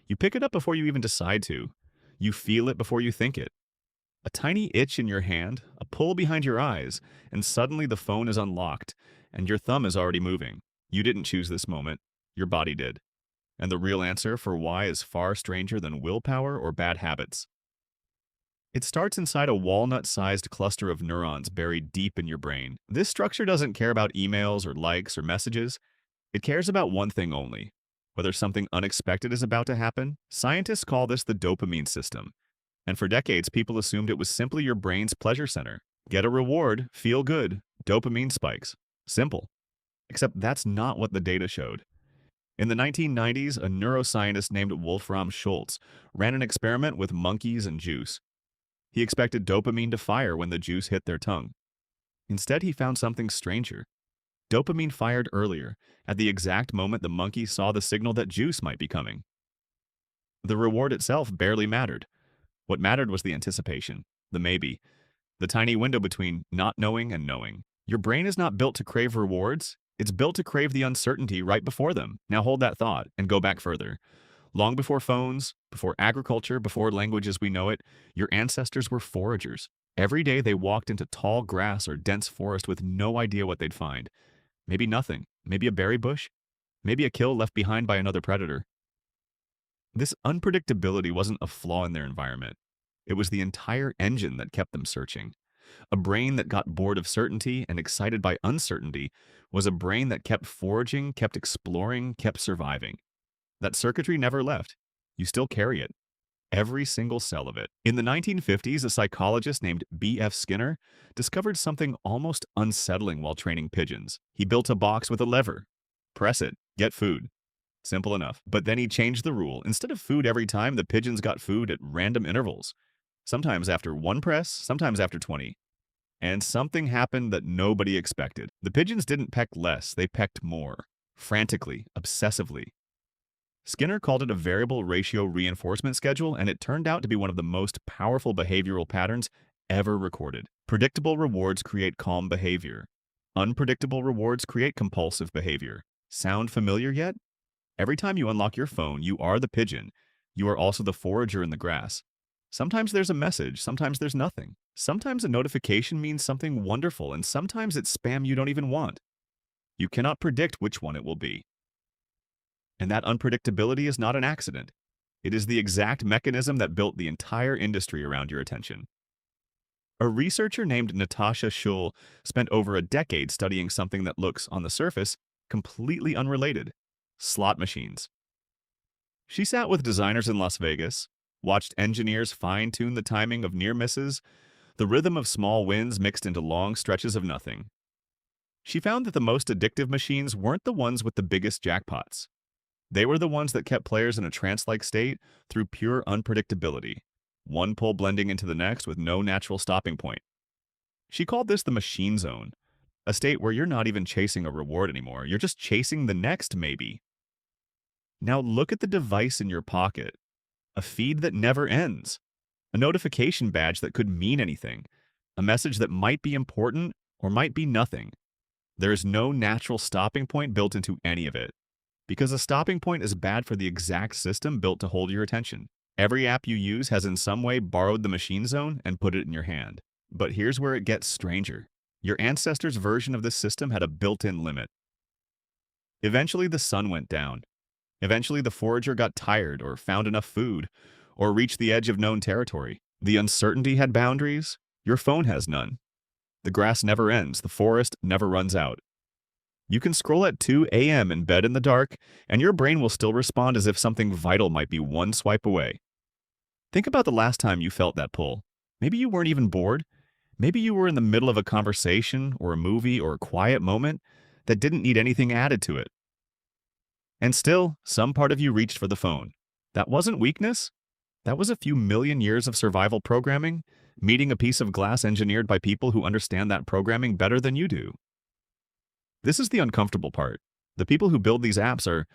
You pick it up before you even decide to. You feel it before you think it. A tiny itch in your hand, a pull behind your eyes, and suddenly the phone is unlocked, and your thumb is already moving. You didn't choose this moment. Your body did. And the real answer for why is far stranger than willpower or bad habits. It starts inside a walnut-sized cluster of neurons buried deep in your brain. This structure doesn't care about emails or likes or messages. It cares about one thing only: whether something unexpected is about to happen. Scientists call this the dopamine system. And for decades, people assumed it was simply your brain's pleasure center. Get a reward, feel good, dopamine spikes. Simple. Except that's not what the data showed. In the 1990s, a neuroscientist named Wolfram Schultz ran an experiment with monkeys and juice. He expected dopamine to fire when the juice hit their tongue. Instead, he found something stranger. Dopamine fired earlier, at the exact moment the monkey saw the signal that juice might be coming. The reward itself barely mattered. What mattered was the anticipation, the maybe, the tiny window between not knowing and knowing. Your brain is not built to crave rewards. It's built to crave the uncertainty right before them. Now hold that thought and go back further. Long before phones, before agriculture, before language as we know it, your ancestors were foragers. Every day they walked into tall grass or dense forest with no idea what they'd find. Maybe nothing. Maybe a berry bush. Maybe a kill left behind by another predator. This unpredictability wasn't a flaw in their environment. It was the entire engine that kept them searching. A brain that got bored of certainty and excited by uncertainty was a brain that kept foraging, kept exploring, kept surviving. That circuitry never left. You still carry it. Every single cell of it. In the 1950s, a psychologist named B.F. Skinner discovered something almost unsettling while training pigeons. He built a box with a lever. Press it, get food. Simple enough. But then he changed the rule. Instead of food every time, the pigeons got food at random intervals. Sometimes after one press, sometimes after 20. And something happened that nobody expected. The pigeons didn't peck less, they pecked more. Frantically, obsessively. Skinner called it a variable ratio reinforcement schedule, and it turned out to be one of the most powerful behavioral patterns ever recorded. Predictable rewards create calm behavior. Unpredictable rewards create compulsive behavior. Sound familiar yet? Every time you unlock your phone, you are the pigeon. You are also the forager in the grass. Sometimes there's a message, sometimes there's nothing. Sometimes a notification means something wonderful, and sometimes it's spam you don't even want. You cannot predict which one it will be. And that unpredictability is not an accident. It is the exact mechanism that built the entire industry around your attention. A researcher named Natasha Schull spent over a decade studying something that looks, on the surface, completely unrelated: slot machines. She sat with designers in Las Vegas, watched engineers fine-tune the timing of near misses, the rhythm of small wins mixed into long stretches of nothing. She found that the most addictive machines weren't the ones with the biggest jackpots. They were the ones that kept players in a trance-like state through pure unpredictability, one pull blending into the next with no natural stopping point. She called this the machine zone, a state where you're not even chasing a reward anymore, you're just chasing the next maybe. Now look at the device in your pocket, a feed that never ends, a notification badge that could mean anything, a message that might be important or might be nothing. There is no natural stopping point built into any of it, because a stopping point is bad for the exact system built to hold your attention. Every app you use has in some way borrowed the machine zone and put it in your hand. But here's where it gets stranger. Your ancestors' version of this system had a built-in limit. Eventually the sun went down. Eventually the forager got tired or found enough food or reached the edge of known territory. The uncertainty had boundaries. Your phone has none. The grass never ends. The forest never runs out. You can scroll at 2 a.m. in bed in the dark, and your brain will still respond as if something vital might be one swipe away. Think about the last time you felt that pull. Maybe you weren't even bored. Maybe you were in the middle of a conversation or a movie or a quiet moment that didn't need anything added to it. And still, some part of you reached for the phone. That wasn't weakness. That was a few million years of survival programming, meeting a piece of glass engineered by people who understand that programming better than you do. This is the uncomfortable part. The people who build these apps are